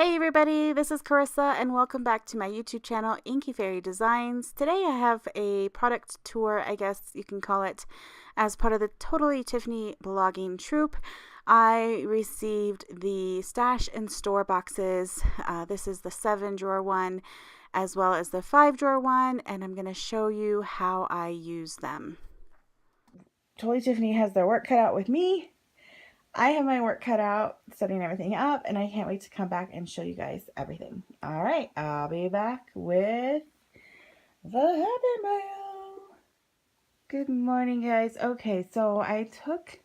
Hey everybody, this is Carissa and welcome back to my YouTube channel, Inky Fairy Designs. Today I have a product tour, I guess you can call it, as part of the Totally-Tiffany Blogging Troop. I received the stash and store boxes. This is the 7-drawer one as well as the 5-drawer one, and I'm going to show you how I use them. Totally-Tiffany has their work cut out with me. I have my work cut out setting everything up, and I can't wait to come back and show you guys everything. All right, I'll be back with the Happy Mail. Good morning, guys. Okay, so I took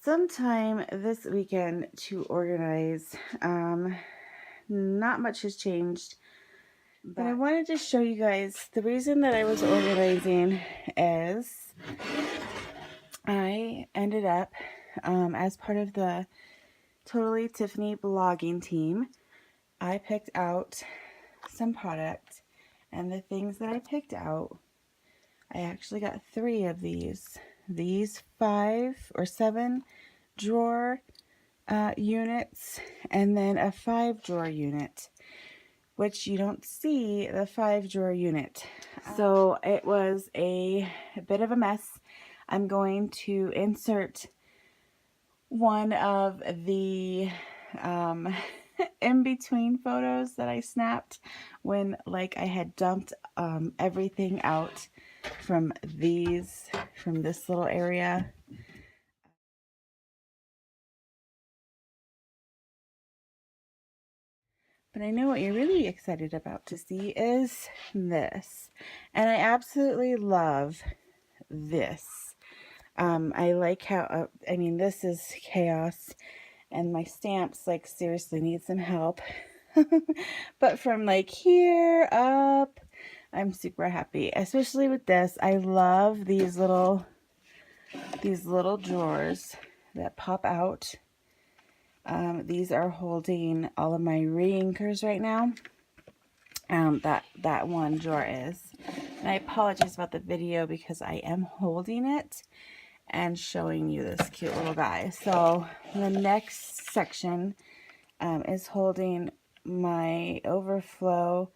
some time this weekend to organize. Not much has changed, but I wanted to show you guys the reason that I was organizing is I ended up as part of the Totally-Tiffany blogging team, I picked out some product, and the things that I picked out, I actually got 3 of these 5 or 7 drawer units, and then a 5-drawer unit, which you don't see the 5-drawer unit. So it was a bit of a mess. I'm going to insert one of the in-between photos that I snapped when I had dumped everything out from this little area. But I know what you're really excited about to see is this. And I absolutely love this. I like how, I mean, this is chaos, and my stamps, seriously need some help. But from here up, I'm super happy, especially with this. I love these little drawers that pop out. These are holding all of my re-inkers right now. That one drawer is. And I apologize about the video because I am holding it and showing you this cute little guy. So the next section is holding my overflow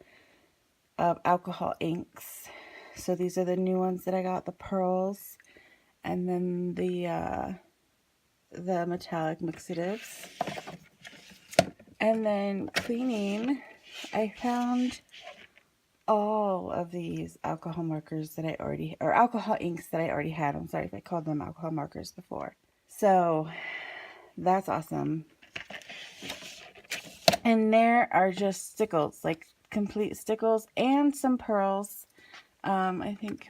of alcohol inks. So these are the new ones that I got, the pearls, and then the metallic mixatives. And then cleaning, I found all of these alcohol markers that I already, or alcohol inks that I already had. I'm sorry if I called them alcohol markers before. So that's awesome. And there are just stickles, complete stickles, and some pearls. I think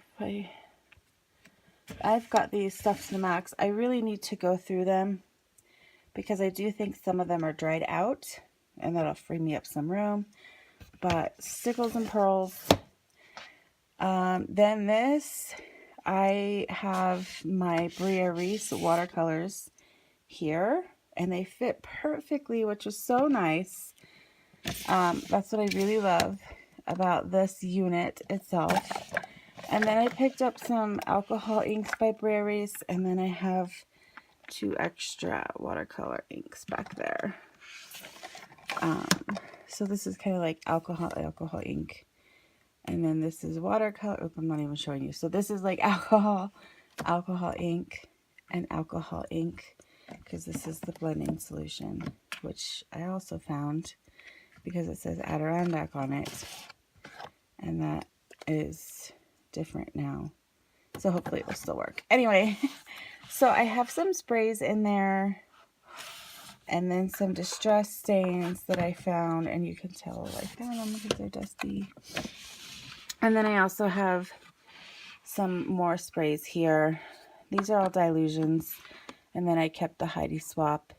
I've got these stuffed to the max. I really need to go through them because I do think some of them are dried out, and that'll free me up some room. But stickles and pearls. Then this, I have my Bria Reese watercolors here, and they fit perfectly, which is so nice. That's what I really love about this unit itself. And then I picked up some alcohol inks by Bria Reese, and then I have 2 extra watercolor inks back there. So this is kind of like alcohol ink. And then this is watercolor. Oh, I'm not even showing you. So this is alcohol ink, and alcohol ink, because this is the blending solution, which I also found because it says Adirondack on it. And that is different now. So hopefully it will still work. Anyway, so I have some sprays in there, and then some distress stains that I found, and you can tell I found them because they're dusty. And then I also have some more sprays here. These are all dilutions, and then I kept the Heidi Swap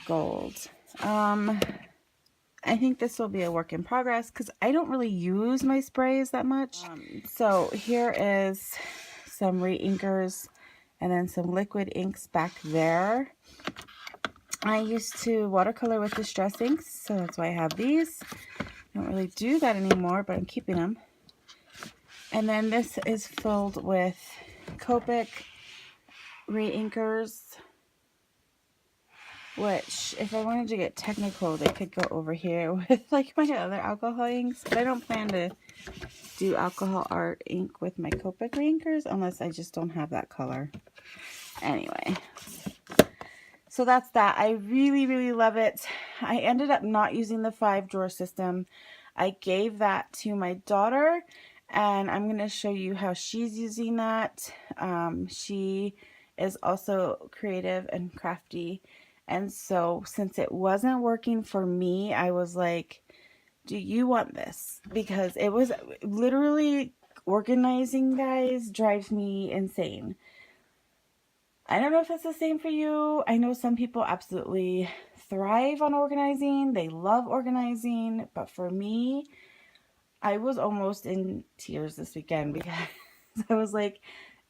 gold. I think this will be a work in progress because I don't really use my sprays that much. So here is some re-inkers and then some liquid inks back there. I used to watercolor with distress inks, so that's why I have these. I don't really do that anymore, but I'm keeping them. And then this is filled with Copic re-inkers, which if I wanted to get technical, they could go over here with like my other alcohol inks, but I don't plan to do alcohol art ink with my Copic inkers unless I just don't have that color. Anyway, so that's that. I really, really love it. I ended up not using the 5-drawer system. I gave that to my daughter, and I'm going to show you how she's using that. She is also creative and crafty, and so since it wasn't working for me, I was like, do you want this? Because it was literally organizing, guys, drives me insane. I don't know if it's the same for you. I know some people absolutely thrive on organizing. They love organizing. But for me, I was almost in tears this weekend because I was like,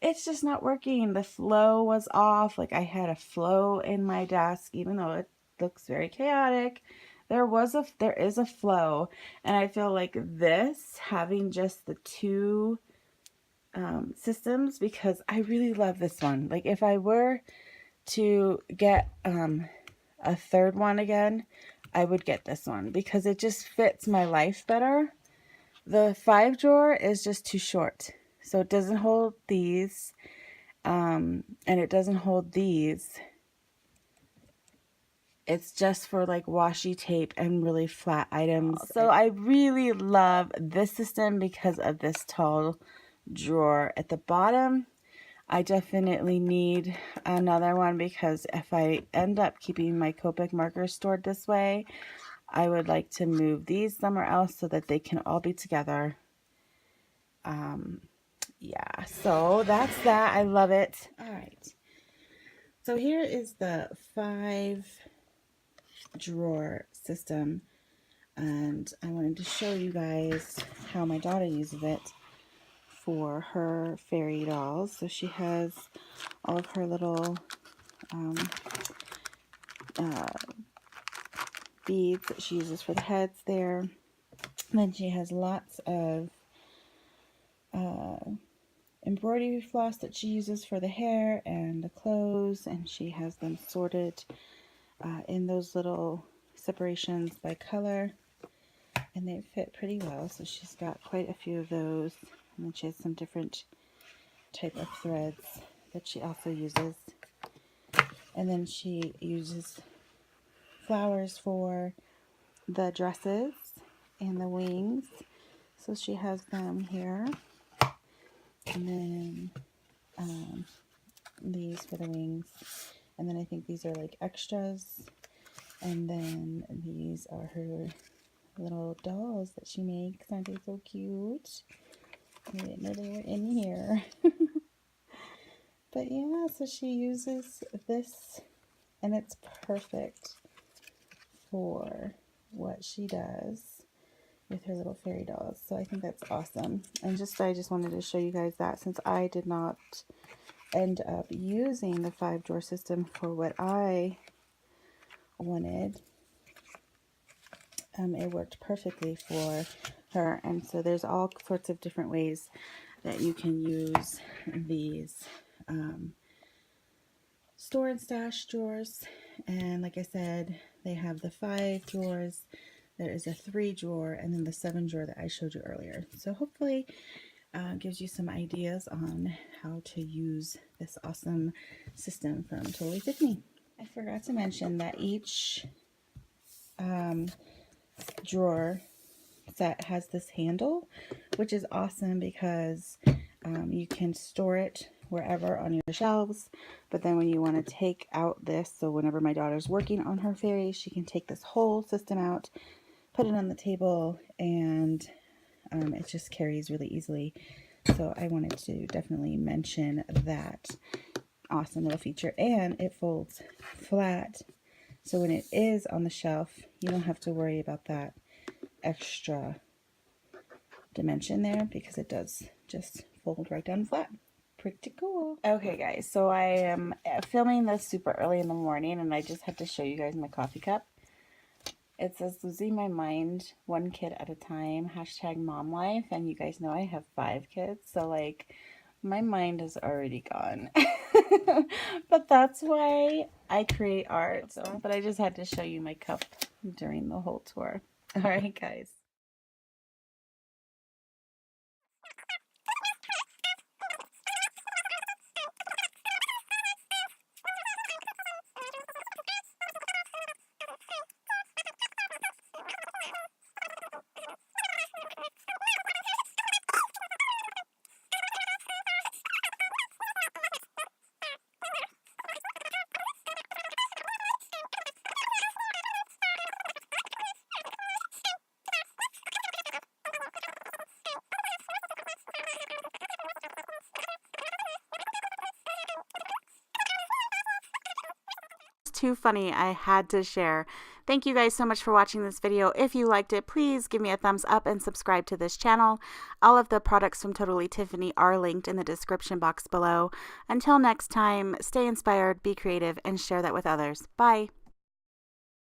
it's just not working. The flow was off. Like, I had a flow in my desk, even though it looks very chaotic. There is a flow. And I feel like this, having just the two systems, because I really love this one. Like, if I were to get a third one again, I would get this one because it just fits my life better. The 5-drawer is just too short, so it doesn't hold these, and it doesn't hold these. It's just for like washi tape and really flat items. So I really love this system because of this tall drawer at the bottom. I definitely need another one because if I end up keeping my Copic markers stored this way, I would like to move these somewhere else so that they can all be together. Yeah, so that's that. I love it. All right. So here is the 5-drawer system, and I wanted to show you guys how my daughter uses it for her fairy dolls. So she has all of her little beads that she uses for the heads there. And then she has lots of embroidery floss that she uses for the hair and the clothes, and she has them sorted in those little separations by color, and they fit pretty well. So she's got quite a few of those, and then she has some different type of threads that she also uses. And then she uses flowers for the dresses and the wings, so she has them here. And then these for the wings, and then I think these are like extras, and then these are her little dolls that she makes. Aren't they so cute? I didn't know they were in here. But yeah, so she uses this, and it's perfect for what she does with her little fairy dolls. So I think that's awesome. And I just wanted to show you guys that, since I did not end up using the 5-drawer system for what I wanted, it worked perfectly for her. And so there's all sorts of different ways that you can use these store and stash drawers. And like I said, they have the 5 drawers, there is a 3-drawer, and then the 7-drawer that I showed you earlier. So hopefully gives you some ideas on how to use this awesome system from Totally-Tiffany. I forgot to mention that each drawer set has this handle, which is awesome because you can store it wherever on your shelves, but then when you want to take out this, so whenever my daughter's working on her fairy, she can take this whole system out, put it on the table, and it just carries really easily. So I wanted to definitely mention that awesome little feature. And it folds flat, so when it is on the shelf, you don't have to worry about that extra dimension there, because it does just fold right down flat. Pretty cool. Okay guys, so I am filming this super early in the morning, and I just had to show you guys my coffee cup. It says losing my mind, one kid at a time, #mom life, and you guys know I have 5 kids, so like my mind is already gone. But that's why I create art, so, but I just had to show you my cup during the whole tour. All right, guys. Too funny, I had to share. Thank you guys so much for watching this video. If you liked it, please give me a thumbs up and subscribe to this channel. All of the products from Totally Tiffany are linked in the description box below. Until next time, stay inspired, be creative, and share that with others. Bye.